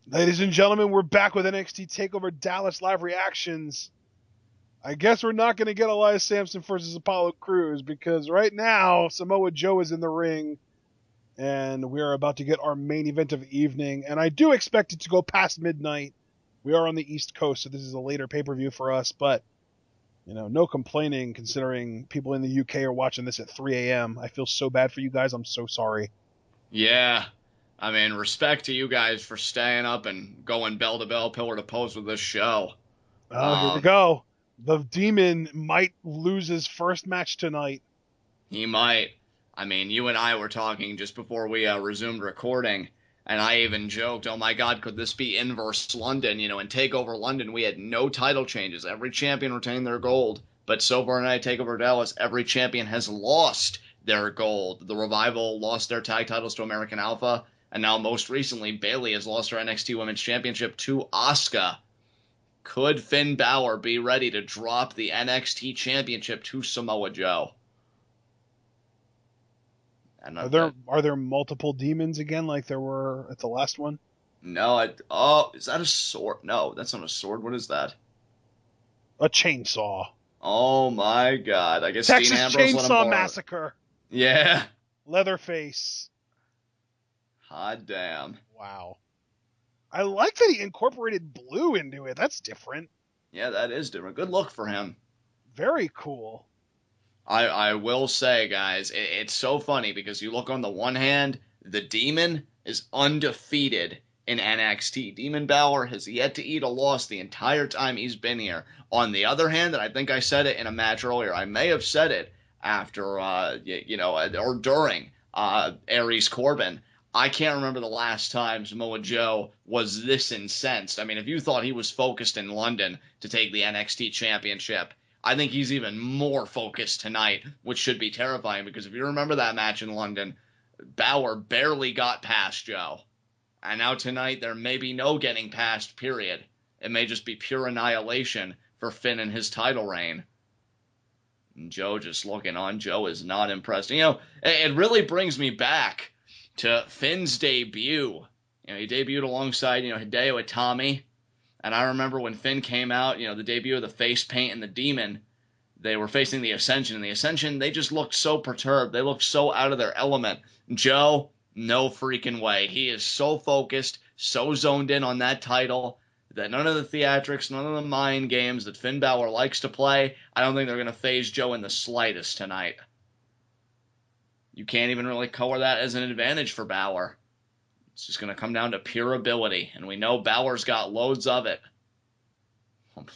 Ladies and gentlemen, we're back with NXT Takeover Dallas live reactions. I guess we're not going to get Elias Sampson versus Apollo Crews because right now Samoa Joe is in the ring and we are about to get our main event of the evening. And I do expect it to go past midnight. We are on the East Coast, so this is a later pay-per-view for us. But, no complaining considering people in the UK are watching this at 3 a.m. I feel so bad for you guys. I'm so sorry. Yeah. I mean, respect to you guys for staying up and going bell to bell, pillar to post with this show. Oh, here we Um, go. The Demon might lose his first match tonight. he might. I mean, you and I were talking just before we resumed recording, and I even joked, oh my God, could this be inverse London? In TakeOver London, we had no title changes. Every champion retained their gold. But so far tonight, TakeOver Dallas, every champion has lost their gold. The Revival lost their tag titles to American Alpha, and now most recently, Bayley has lost her NXT Women's Championship to Asuka. Could Finn Balor be ready to drop the NXT Championship to Samoa Joe? And Are there multiple demons again like there were at the last one? no, is that a sword? No, that's not a sword. What is that? A chainsaw. Oh my God! I guess Dean Texas Ambrose let him Chainsaw borrow it. Massacre. Yeah. Leatherface. Hot damn. Wow. I like that he incorporated blue into it. That's different. Yeah, that is different. Good look for him. Very cool. I will say, guys, it's so funny because you look on the one hand, the Demon is undefeated in NXT. Demon Balor has yet to eat a loss the entire time he's been here. On the other hand, and I think I said it in a match earlier, I may have said it after, or during Aries Corbin. I can't remember the last time Samoa Joe was this incensed. I mean, if you thought he was focused in London to take the NXT Championship, I think he's even more focused tonight, which should be terrifying because if you remember that match in London, Balor barely got past Joe. And now tonight, there may be no getting past, period. It may just be pure annihilation for Finn and his title reign. And Joe just looking on. Joe is not impressed. It really brings me back to Finn's debut. He debuted alongside, Hideo Itami. And I remember when Finn came out, the debut of the face paint and the Demon, they were facing the Ascension. And the Ascension, they just looked so perturbed. They looked so out of their element. Joe, no freaking way. He is so focused, so zoned in on that title that none of the theatrics, none of the mind games that Finn Balor likes to play, I don't think they're going to phase Joe in the slightest tonight. You can't even really color that as an advantage for Balor. It's just going to come down to pure ability, and we know Balor's got loads of it.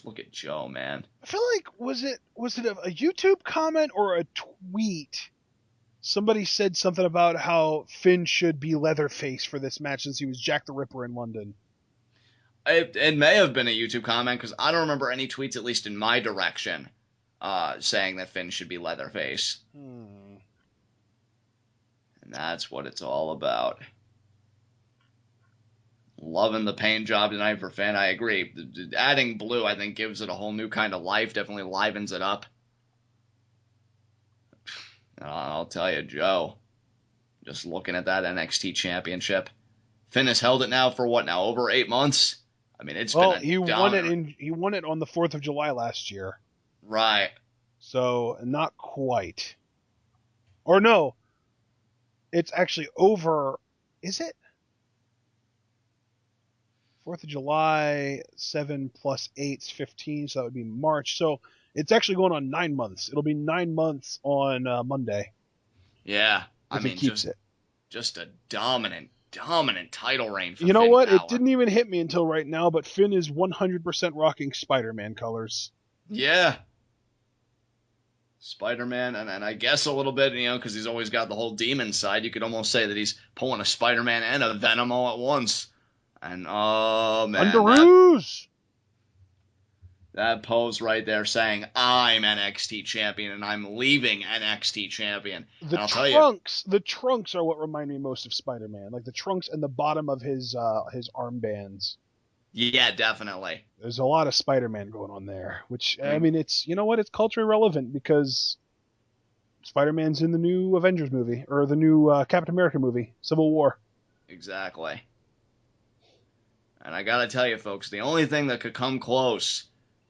Look at Joe, man. I feel like was it a YouTube comment or a tweet? Somebody said something about how Finn should be Leatherface for this match since he was Jack the Ripper in London. It may have been a YouTube comment because I don't remember any tweets, at least in my direction, saying that Finn should be Leatherface. And that's what it's all about. Loving the paint job tonight for Finn. I agree. Adding blue, I think, gives it a whole new kind of life. Definitely livens it up. I'll tell you, Joe, just looking at that NXT Championship, Finn has held it now for what now? Over 8 months? I mean, it's been a he dominant. he won it on the 4th of July last year. Right. So not quite. Or no. It's actually over. Is it? 4th of July, 7 plus 8 is 15, so that would be March. So it's actually going on 9 months. It'll be 9 months on Monday. Yeah. I If he mean, keeps it. just a dominant title reign for You know Finn what? It Balor. didn't even hit me until right now, but Finn is 100% rocking Spider-Man colors. Yeah. Spider-Man, and I guess a little bit, because he's always got the whole demon side. You could almost say that he's pulling a Spider-Man and a Venom all at once. And oh man, Underoos! that pose right there saying I'm NXT champion and I'm leaving NXT champion. The And I'll tell you, trunks are what remind me most of Spider-Man, like the trunks and the bottom of his armbands. yeah, definitely. There's a lot of Spider-Man going on there, which I And mean, it's it's culturally relevant because Spider-Man's in the new Avengers movie or the new Captain America movie, Civil War. exactly. And I gotta tell you, folks, the only thing that could come close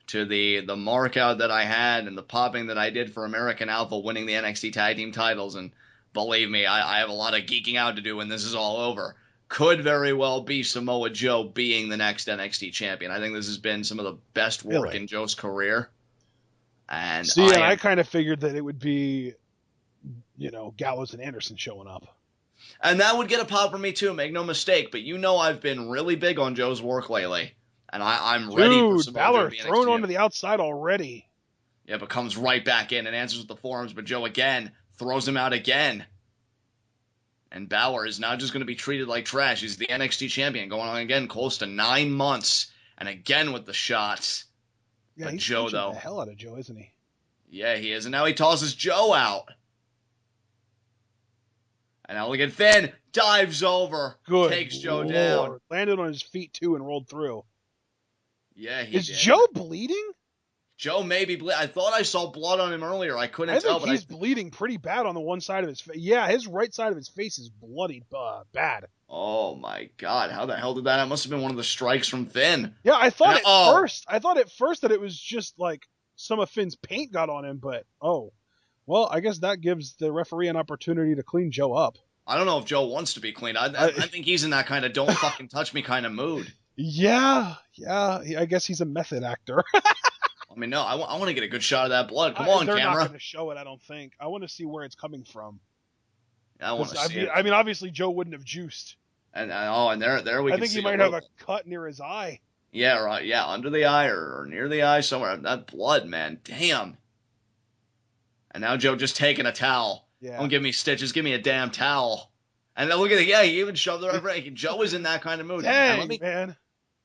to the mark out that I had and the popping that I did for American Alpha winning the NXT Tag Team titles, and believe me, I have a lot of geeking out to do when this is all over, could very well be Samoa Joe being the next NXT champion. I think this has been some of the best work Really? in Joe's career. And See, and I kind of figured that it would be, Gallows and Anderson showing up. And that would get a pop from me too, make no mistake. But you know I've been really big on Joe's work lately. And I'm ready for Dude, Samoa Joe to Balor be thrown NXT. onto the outside already. Yeah, but comes right back in and answers with the forearms. But Joe again throws him out again. And Balor is now just going to be treated like trash. He's the NXT champion, going on again close to 9 months. And again with the shots. Yeah, But he's Joe, punching though. the hell out of Joe, isn't he? Yeah, he is. And now he tosses Joe out. And now look at Finn. Dives over. Good Takes Joe Lord. down. Landed on his feet, too, and rolled through. Yeah, he Is did. Joe bleeding? Joe may be bleeding. I thought I saw blood on him earlier. I couldn't I tell, think but he's bleeding pretty bad on the one side of his face. Yeah, his right side of his face is bloody bad. oh my God, how the hell did that? That must have been one of the strikes from Finn. Yeah, I thought And at first that it was just like some of Finn's paint got on him, but well, I guess that gives the referee an opportunity to clean Joe up. I don't know if Joe wants to be cleaned. I think he's in that kind of don't fucking touch me kind of mood. Yeah, I guess he's a method actor. I mean, no, I want to get a good shot of that blood. Come on, they're camera. not going to show it, I don't think. I want to see where it's coming from. I want to see it. I mean, obviously Joe wouldn't have juiced. And there we I can think see he might have a cut near his eye. Yeah, right. Yeah, under the eye or near the eye somewhere. That blood, man. Damn. And now Joe just taking a towel. Yeah. Don't give me stitches. Give me a damn towel. And then look at it. Yeah, he even shoved the referee. Joe is in that kind of mood. Dang, man.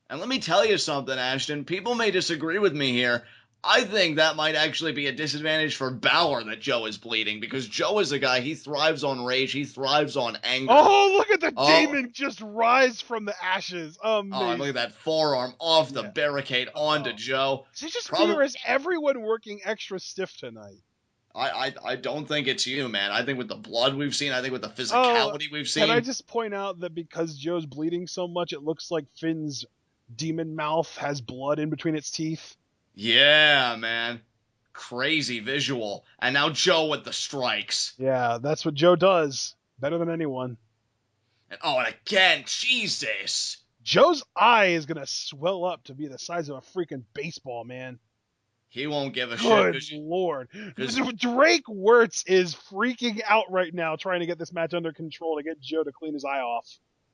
And let me tell you something, Ashton. People may disagree with me here. I think that might actually be a disadvantage for Balor that Joe is bleeding, because Joe is a guy, he thrives on rage, he thrives on anger. Oh, look at the demon just rise from the ashes. Amazing. Oh, look at that forearm off the barricade onto Joe. Is it just me, or is everyone working extra stiff tonight? I don't think it's you, man. I think with the blood we've seen, I think with the physicality we've seen. Can I just point out that because Joe's bleeding so much, it looks like Finn's demon mouth has blood in between its teeth? Yeah, man. Crazy visual. And now Joe with the strikes. Yeah, that's what Joe does. Better than anyone. And again, Jesus. Joe's eye is going to swell up to be the size of a freaking baseball, man. He won't give a shit. Good Lord. Drake Wirtz is freaking out right now trying to get this match under control to get Joe to clean his eye off.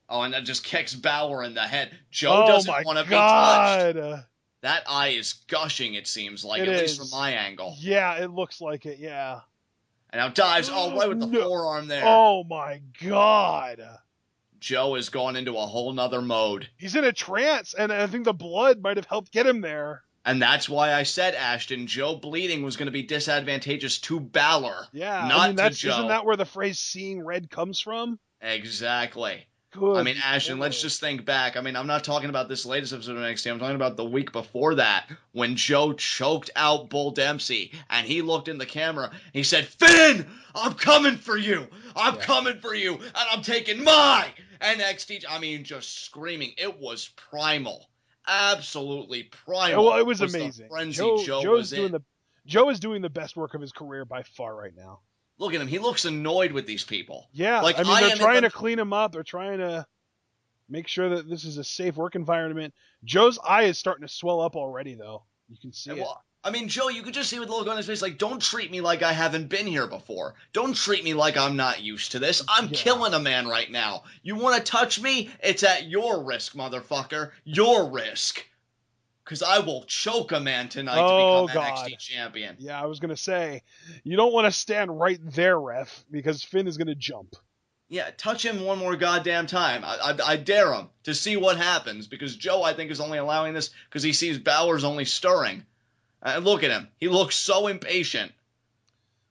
Oh, and that just kicks Balor in the head. Joe doesn't want to be touched. That eye is gushing, it seems like, at least from my angle. Yeah, it looks like it, yeah. And now dives, right with the forearm there. Oh my God. Joe has gone into a whole nother mode. He's in a trance, and I think the blood might have helped get him there. And that's why I said, Ashton, Joe bleeding was going to be disadvantageous to Balor. Yeah, not to Joe. Isn't that where the phrase seeing red comes from? Exactly. Good. I mean, Ashton, let's just think back. I mean, I'm not talking about this latest episode of NXT. I'm talking about the week before that when Joe choked out Bull Dempsey and he looked in the camera. He said, Finn, I'm coming for you. I'm coming for you. And I'm taking my NXT. I mean, just screaming. It was primal. Absolutely primal. Well, it was amazing. Joe is doing the best work of his career by far right now. Look at him. He looks annoyed with these people. Yeah, I mean, they're trying to clean him up. They're trying to make sure that this is a safe work environment. Joe's eye is starting to swell up already, though. You can see it. I mean, Joe, you could just see with the look on his face, like, don't treat me like I haven't been here before. Don't treat me like I'm not used to this. I'm killing a man right now. You want to touch me? It's at your risk, motherfucker. Your risk. Because I will choke a man tonight to become NXT champion. Yeah, I was going to say, you don't want to stand right there, ref, because Finn is going to jump. Yeah, touch him one more goddamn time. I dare him to see what happens, because Joe, I think, is only allowing this because he sees Balor's only stirring. And look at him. He looks so impatient.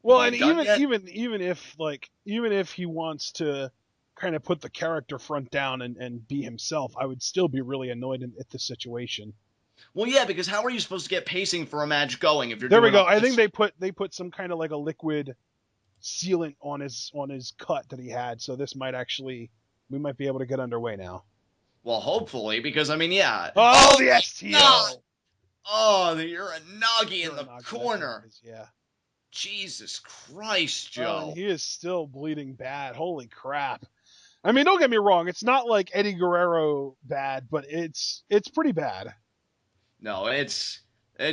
Well, and even if he wants to kind of put the character front down and be himself, I would still be really annoyed at this situation. Well, yeah, because how are you supposed to get pacing for a match going if you're there? We go. I think they put some kind of like a liquid sealant on his cut that he had, so we might be able to get underway now. Well, hopefully, because I mean, yeah. Oh, Oh the my God! STO. Oh, the Uranagi in the Uranagi, that's what corner. it is. Yeah. Jesus Christ, Oh, and Joe. he is still bleeding bad. Holy crap. I mean, don't get me wrong. It's not like Eddie Guerrero bad, but it's pretty bad. No, it's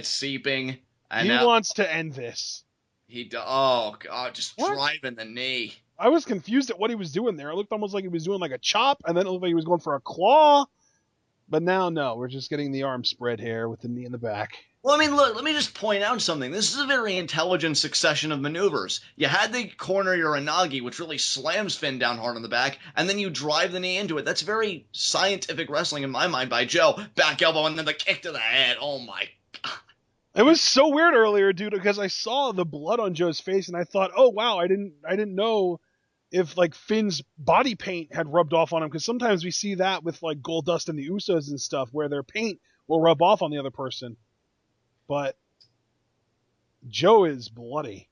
seeping, and He now wants to end this. oh God, just What? driving the knee. I was confused at what he was doing there. It looked almost like he was doing like a chop, and then it looked like he was going for a claw. But now, no, we're just getting the arm spread here with the knee in the back. Well, I mean, look, let me just point out something. This is a very intelligent succession of maneuvers. You had the corner Uranagi, which really slams Finn down hard on the back, and then you drive the knee into it. That's very scientific wrestling in my mind by Joe. Back elbow and then the kick to the head. Oh my God. It was so weird earlier, dude, because I saw the blood on Joe's face, and I thought, oh wow, I didn't know if like Finn's body paint had rubbed off on him, because sometimes we see that with like Goldust and the Usos and stuff, where their paint will rub off on the other person. But Joe is bloody.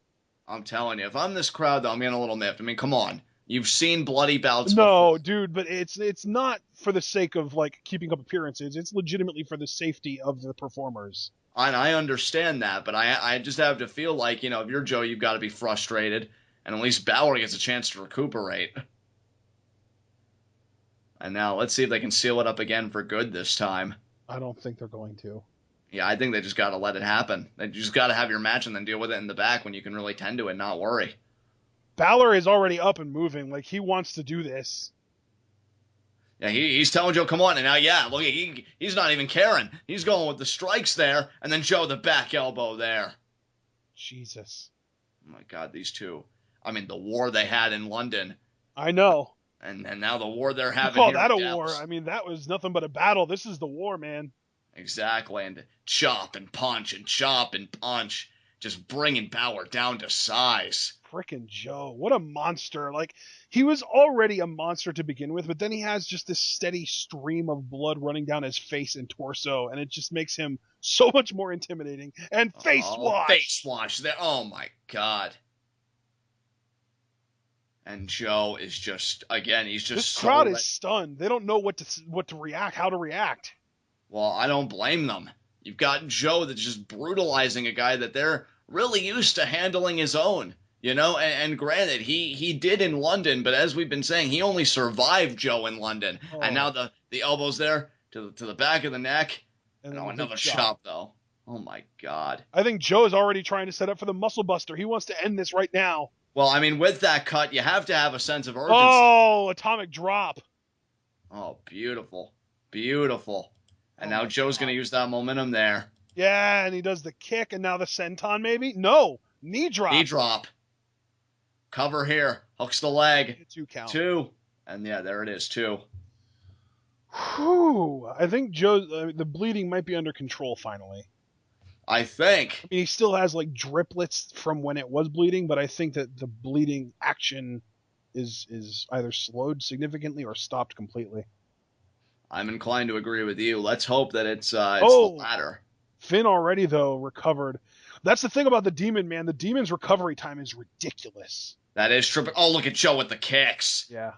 I'm telling you, if I'm this crowd, though, I'm getting a little miffed. I mean, come on. You've seen bloody bouts before. No, dude, but it's not for the sake of like keeping up appearances. It's legitimately for the safety of the performers. And I understand that, but I just have to feel like, if you're Joe, you've got to be frustrated, and at least Balor gets a chance to recuperate. And now let's see if they can seal it up again for good this time. I don't think they're going to. Yeah, I think they just got to let it happen. They just got to have your match and then deal with it in the back when you can really tend to it and not worry. Balor is already up and moving. Like he wants to do this. Yeah, he's telling Joe, come on. And now, yeah, look, he's not even caring. He's going with the strikes there, and then Joe, the back elbow there. Jesus. Oh, my God, these two. I mean, the war they had in London. I know. And now the war they're You having call here that in a war? Dallas. I mean, that was nothing but a battle. This is the war, man. Exactly. And chop and punch and chop and punch. Just bringing Balor down to size. Frickin' Joe. What a monster. Like, he was already a monster to begin with, but then he has just this steady stream of blood running down his face and torso, and it just makes him so much more intimidating. And face Oh, face wash! wash there. Oh, my God. And Joe is just, again, he's just This so crowd is ready. stunned. They don't know what to react, how to react. Well, I don't blame them. You've got Joe that's just brutalizing a guy that they're really used to handling his own. And granted, he did in London, but as we've been saying, he only survived Joe in London. And now Oh, the elbows there to the back of the neck. and And then oh, the big another chop. chop, though. Oh, my God. I think Joe is already trying to set up for the muscle buster. He wants to end this right now. Well, I mean, with that cut, you have to have a sense of urgency. Oh, atomic drop. Oh, beautiful. Beautiful. And Oh now my Joe's going to God. use that momentum there. Yeah, and he does the kick, and now the senton maybe? No, knee drop. Knee drop. Cover here. Hooks the leg. A 2 count. 2. And yeah, there it is, 2. Whew. I think the bleeding might be under control finally. I think. I mean, he still has like driplets from when it was bleeding, but I think that the bleeding action is either slowed significantly or stopped completely. I'm inclined to agree with you. Let's hope that it's the Oh, latter. Finn already though recovered. That's the thing about the Demon, man. The Demon's recovery time is ridiculous. That is tripping. Oh, look at Joe with the kicks. Yeah.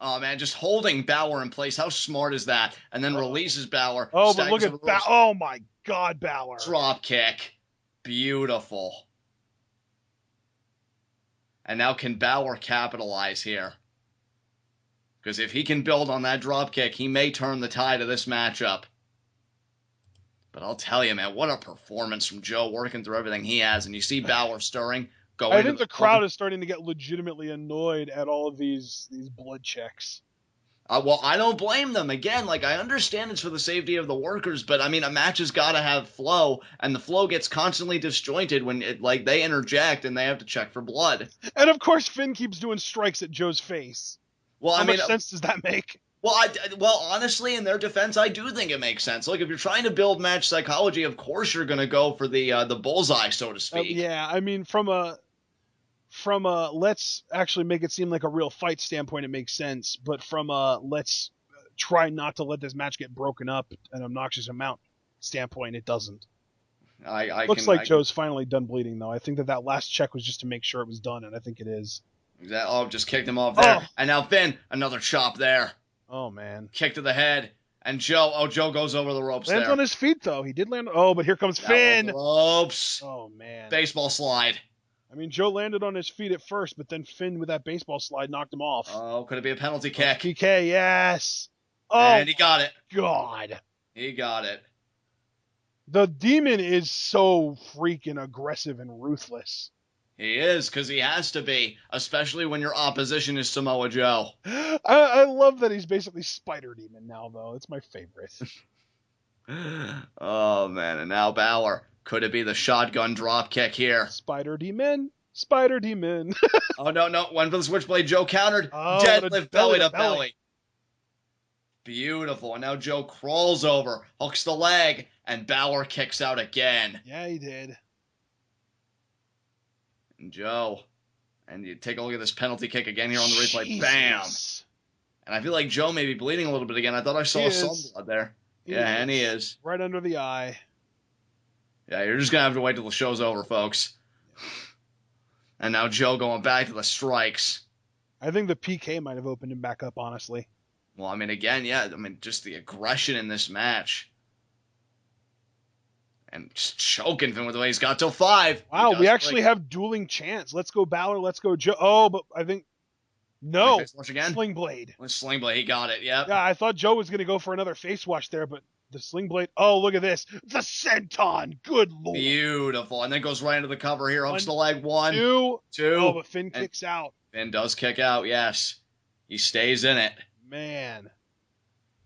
Oh, man, just holding Balor in place. How smart is that? And then releases Balor. Oh, but look at oh my God, Balor. Drop kick. Beautiful. And now can Balor capitalize here? Because if he can build on that drop kick, he may turn the tide of this matchup. But I'll tell you, man, what a performance from Joe working through everything he has. And you see Balor stirring. I think the crowd is starting to get legitimately annoyed at all of these blood checks. Well, I don't blame them. Again, like, I understand it's for the safety of the workers, but, I mean, a match has got to have flow, and the flow gets constantly disjointed when, they interject and they have to check for blood. And, of course, Finn keeps doing strikes at Joe's face. Well, How much sense does that make? Well, honestly, in their defense, I do think it makes sense. Look, if you're trying to build match psychology, of course you're going to go for the bullseye, so to speak. Yeah, I mean, from a let's actually make it seem like a real fight standpoint, it makes sense. But from a let's try not to let this match get broken up an obnoxious amount standpoint, it doesn't. Looks like Joe's finally done bleeding, though. I think that last check was just to make sure it was done, and I think it is. Oh, just kicked him off there. Oh. And now Finn, another chop there. Oh, man. Kick to the head. And Joe goes over the ropes Lands there. on his feet, though. He did land. Oh, but here comes Down over the Finn. ropes. Oh, man. Baseball slide. I mean, Joe landed on his feet at first, but then Finn with that baseball slide knocked him off. Oh, could it be a penalty Oh, kick? PK, yes. Oh, And he got it. God. He got it. The Demon is so freaking aggressive and ruthless. He is, because he has to be, especially when your opposition is Samoa Joe. I love that he's basically Spider Demon now, though. It's my favorite. Oh, man. And now Balor. Could it be the shotgun drop kick here? Spider Demon. Spider Demon. Oh, no. Went for the switchblade. Joe countered. Oh, Deadlift belly to belly. belly. Beautiful. And now Joe crawls over, hooks the leg, and Balor kicks out again. Yeah, he did. And Joe. And you take a look at this penalty kick again here on the replay. Jesus. Bam. And I feel like Joe may be bleeding a little bit again. I thought I saw some blood there. And he is. Right under the eye. Yeah, you're just going to have to wait till the show's over, folks. And now Joe going back to the strikes. I think the PK might have opened him back up, honestly. Well, I mean, again, yeah. I mean, just the aggression in this match. And just choking Finn with the way he's got till 5. Wow, we actually have dueling chants. Let's go Balor, let's go Joe. Oh, but I think... No. Sling Blade. Sling Blade, he got it, yep. Yeah, I thought Joe was going to go for another face wash there, but the Sling Blade... Oh, look at this. The Senton. Good lord. Beautiful. And then goes right into the cover here. Hooks the leg. 1, 2. 2. Oh, but Finn kicks out. Finn does kick out, yes. He stays in it. Man.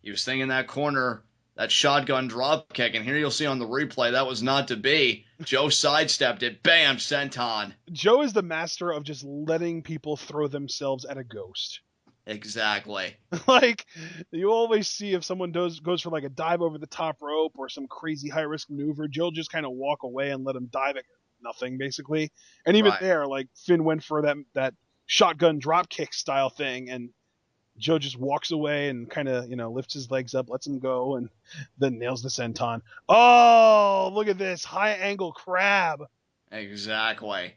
He was thinking that corner, that shotgun drop kick, and here you'll see on the replay, that was not to be. Joe sidestepped it. Bam, senton. Joe is the master of just letting people throw themselves at a ghost. Exactly. Like, you always see if someone goes for like a dive over the top rope or some crazy high-risk maneuver, Joe just kind of walk away and let him dive at nothing, basically. And even there, like, Finn went for that shotgun drop kick style thing, and Joe just walks away and kind of, lifts his legs up, lets him go, and then nails the senton. Oh, look at this. High angle crab. Exactly.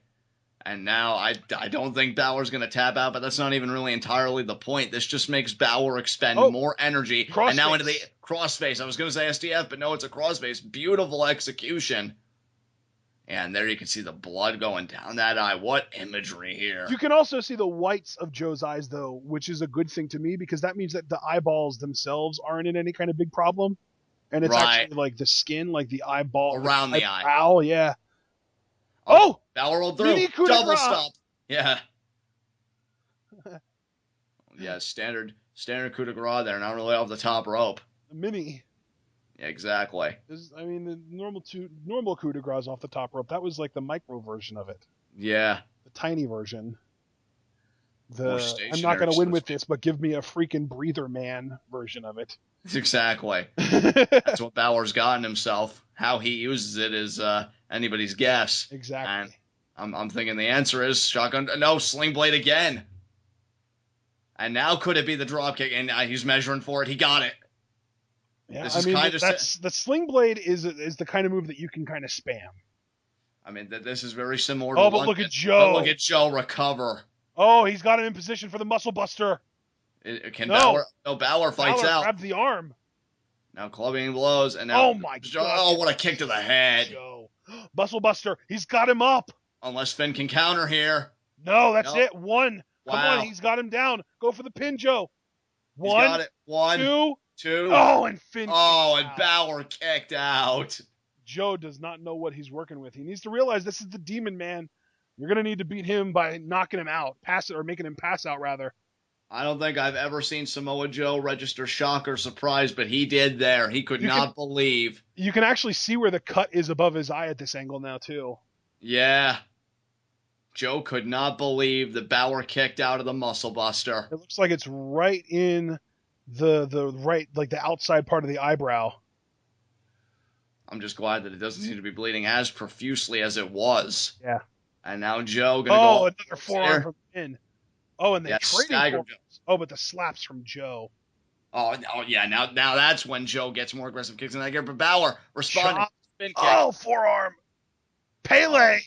And now I don't think Balor's going to tap out, but that's not even really entirely the point. This just makes Balor expend more energy. And now into the crossface. I was going to say STF, but no, it's a crossface. Beautiful execution. And there you can see the blood going down that eye. What imagery here. You can also see the whites of Joe's eyes, though, which is a good thing to me because that means that the eyeballs themselves aren't in any kind of big problem. And it's actually like the skin, like the eyeball. Around the eye. Ow, yeah. Oh! Balor rolled through. Double stop. Yeah. Yeah, standard coup de grace there. Not really off the top rope. A mini. Yeah, exactly. I mean, the normal coup de grace off the top rope. That was like the micro version of it. Yeah. The tiny version. I'm not going to win with this, but give me a freaking breather man version of it. Exactly. That's what Balor's gotten himself. How he uses it is anybody's guess. Exactly. And I'm thinking the answer is shotgun. No, sling blade again. And now could it be the drop kick? And he's measuring for it. He got it. Yeah, the sling blade is the kind of move that you can kind of spam. I mean, this is very similar to but look at Joe. But look at Joe recover. Oh, he's got him in position for the muscle buster. Balor fights out. Grabs the arm. Now clubbing blows, and now oh my Joe, God! Oh, what a kick to the head! Joe. Muscle buster. He's got him up. Unless Finn can counter here. No, that's it. 1. Wow. Come on, he's got him down. Go for the pin, Joe. 1. He's got it. 1, 2. Oh, and Finn. Oh, and Balor kicked out. Joe does not know what he's working with. He needs to realize this is the Demon Man. You're going to need to beat him by knocking him out. Making him pass out, rather. I don't think I've ever seen Samoa Joe register shock or surprise, but he did there. He could not believe. You can actually see where the cut is above his eye at this angle now, too. Yeah. Joe could not believe that Balor kicked out of the muscle buster. It looks like it's right in the right, like the outside part of the eyebrow. I'm just glad that it doesn't seem to be bleeding as profusely as it was. Yeah. And now Joe gonna go. Oh, another forearm from Finn. Oh, and then trading. Oh, but the slaps from Joe. Oh yeah. Now that's when Joe gets more aggressive kicks in that gear. But Balor responding. Spin kick. Oh, forearm. Pele.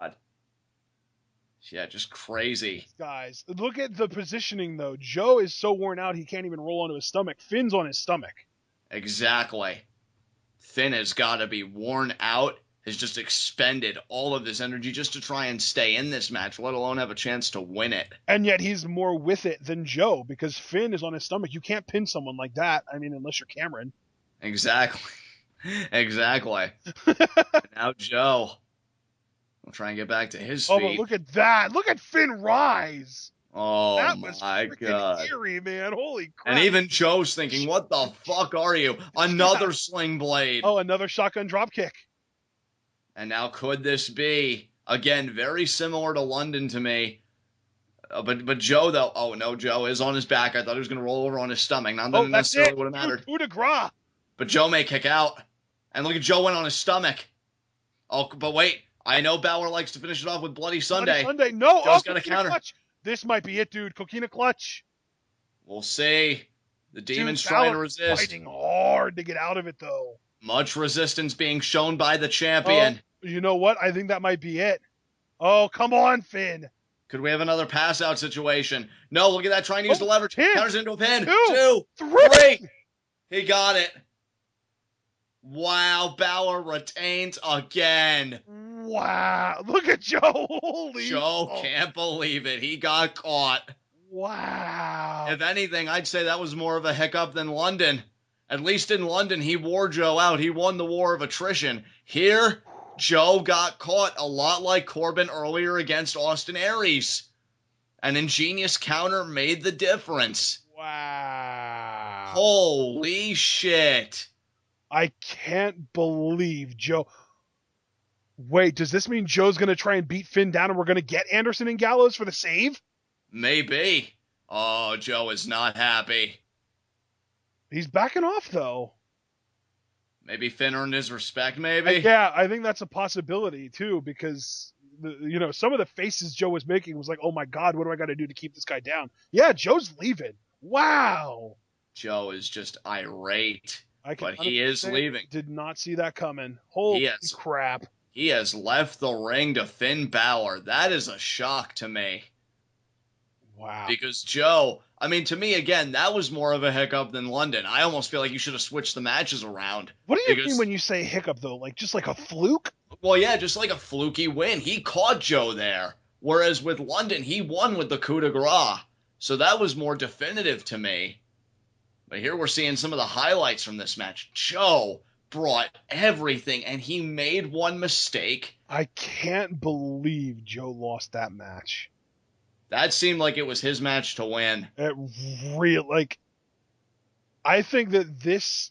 God. Yeah, just crazy. Guys, look at the positioning though. Joe is so worn out he can't even roll onto his stomach. Finn's on his stomach. Exactly. Finn has got to be worn out, has just expended all of this energy just to try and stay in this match, let alone have a chance to win it. And yet he's more with it than Joe because Finn is on his stomach. You can't pin someone like that. I mean, unless you're Cameron. Exactly. Exactly. Now Joe will try and get back to his Oh, but feet. look at that. Look at Finn rise. Oh That was my freaking god. eerie, man. Holy And crap. even Joe's thinking, what the fuck are you? Yeah. Another sling blade. Oh, another shotgun drop kick. And now could this be? Again, very similar to London to me. But Joe, though, oh no, Joe is on his back. I thought he was going to roll over on his stomach. Not that Oh, it that's necessarily it. would have mattered. Coup de grace. But Joe may kick out. And look at Joe went on his stomach. Oh, but wait. I know Balor likes to finish it off with Bloody Bloody Sunday. Sunday. No. Oh, Joe's got a coquina counter. clutch. This might be it, dude. Coquina clutch. We'll see. The Demon's Dude, trying to Balor resist. fighting hard to get out of it, though. Much resistance being shown by the Oh, champion. you know what? I think that might be it. Oh, come on, Finn. Could we have another pass out situation? No, look at that, trying to use the leverage. Pin. Counters into a pin. 2, 2, 3. 3. He got it. Wow, Balor retains again. Wow. Look at Joe. Holy. Joe can't believe it. He got caught. Wow. If anything, I'd say that was more of a hiccup than London. At least in London, he wore Joe out. He won the war of attrition. Here, Joe got caught a lot like Corbin earlier against Austin Aries. An ingenious counter made the difference. Wow. Holy shit. I can't believe Joe. Wait, does this mean Joe's going to try and beat Finn down and we're going to get Anderson and Gallows for the save? Maybe. Oh, Joe is not happy. He's backing off, though. Maybe Finn earned his respect, maybe? Yeah, I think that's a possibility, too, because, some of the faces Joe was making was like, oh my God, what do I got to do to keep this guy down? Yeah, Joe's leaving. Wow. Joe is just irate. But he is say, leaving. Did not see that coming. Holy crap. He has left the ring to Finn Balor. That is a shock to me. Wow. Because Joe, I mean, to me, again, that was more of a hiccup than London. I almost feel like you should have switched the matches around. What do you mean when you say hiccup, though? Like, just like a fluke? Well, yeah, just like a fluky win. He caught Joe there. Whereas with London, he won with the coup de grace. So that was more definitive to me. But here we're seeing some of the highlights from this match. Joe brought everything, and he made one mistake. I can't believe Joe lost that match. That seemed like it was his match to win. I think that this,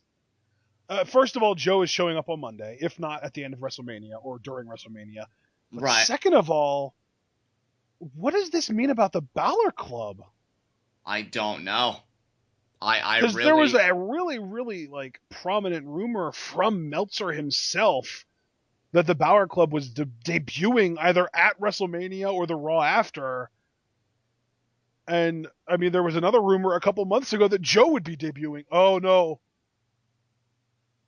first of all, Joe is showing up on Monday, if not at the end of WrestleMania or during WrestleMania. But right. Second of all, what does this mean about the Balor Club? I don't know. Because there was a really, really prominent rumor from Meltzer himself that the Balor Club was debuting either at WrestleMania or the Raw after. And, I mean, there was another rumor a couple months ago that Joe would be debuting. Oh, no.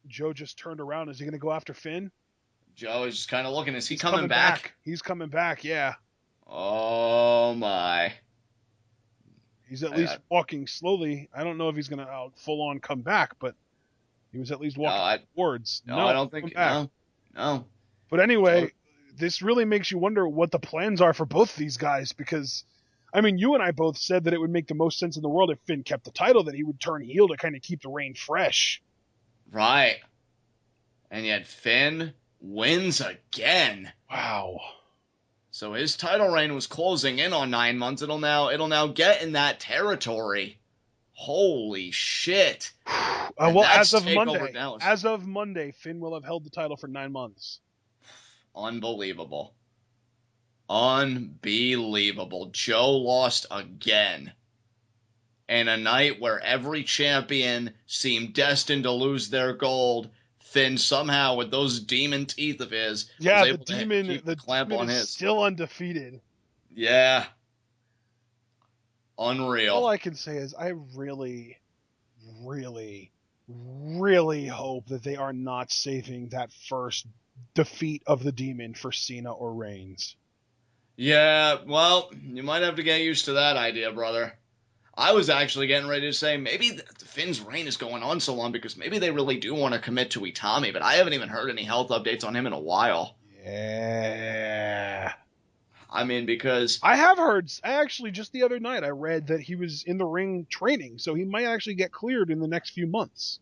Joe just turned around. Is he going to go after Finn? Joe is just kind of looking. Is he coming back? He's coming back, yeah. Oh, my. He's at least walking slowly. I don't know if he's going to full-on come back, but he was at least walking towards. No, I don't think. No. But anyway, this really makes you wonder what the plans are for both these guys because, I mean, you and I both said that it would make the most sense in the world if Finn kept the title, that he would turn heel to kind of keep the reign fresh. Right. And yet Finn wins again. Wow. So his title reign was closing in on 9 months. It'll now get in that Holy shit. Well, as of Monday, Finn will have held the title for 9 months. Unbelievable. Joe lost again. And a night where every champion seemed destined to lose their gold, Finn somehow, with those demon teeth of his, was able to keep the clamp on his. Still undefeated. Yeah. Unreal. All I can say is I really, really, really hope that they are not saving that first defeat of the Demon for Cena or Reigns. Yeah, well, you might have to get used to that idea, brother. I was actually getting ready to say maybe Finn's reign is going on so long because maybe they really do want to commit to Itami, but I haven't even heard any health updates on him in a while. Yeah. I mean, because, I have heard, actually, just the other night, I read that he was in the ring training, so he might actually get cleared in the next few months.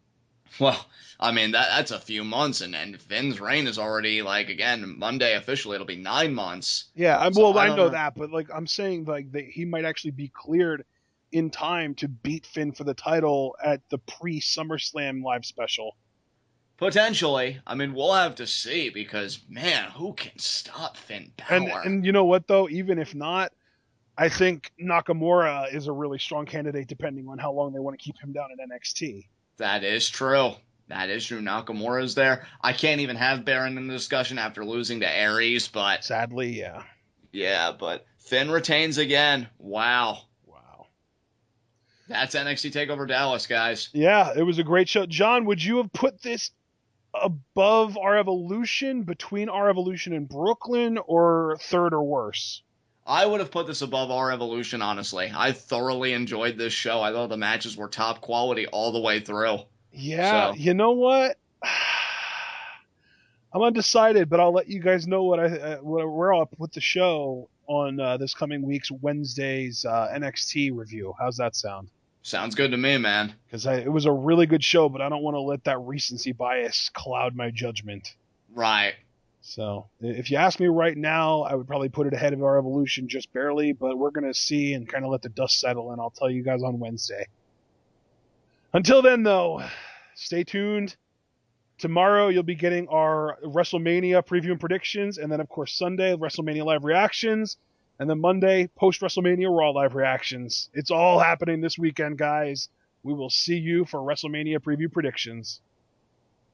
well, I mean that's a few months, and Finn's reign is already like again Monday officially. It'll be 9 months. Yeah, So well, I I don't know know. that, but like I'm saying, like that he might actually be cleared in time to beat Finn for the title at the pre SummerSlam live special. Potentially, I mean we'll have to see because man, who can stop Finn Balor? And you know what though, even if not, I think Nakamura is a really strong candidate depending on how long they want to keep him down in NXT. That is true. That is true. Nakamura's there. I can't even have Baron in the discussion after losing to Aries, but Sadly, yeah. yeah, but Finn retains again. Wow. Wow. That's NXT Takeover Dallas, guys. Yeah, it was a great show. John, would you have put this above our evolution, between our evolution and Brooklyn, or third or worse? I would have put this above our evolution, honestly. I thoroughly enjoyed this show. I thought the matches were top quality all the way through. Yeah, So, you know what? I'm undecided, but I'll let you guys know where I'll put the show on this coming week's Wednesday's NXT review. How's that sound? sounds good to me, man. Because it was a really good show, but I don't want to let that recency bias cloud my judgment. Right. So if you ask me right now, I would probably put it ahead of our evolution just barely, but we're going to see and kind of let the dust settle, and I'll tell you guys on Wednesday. Until then, though, stay tuned. Tomorrow you'll be getting our WrestleMania preview and predictions, and then of course Sunday WrestleMania live reactions, and then Monday post WrestleMania Raw live reactions. It's all happening this weekend, guys. We will see you for WrestleMania preview predictions.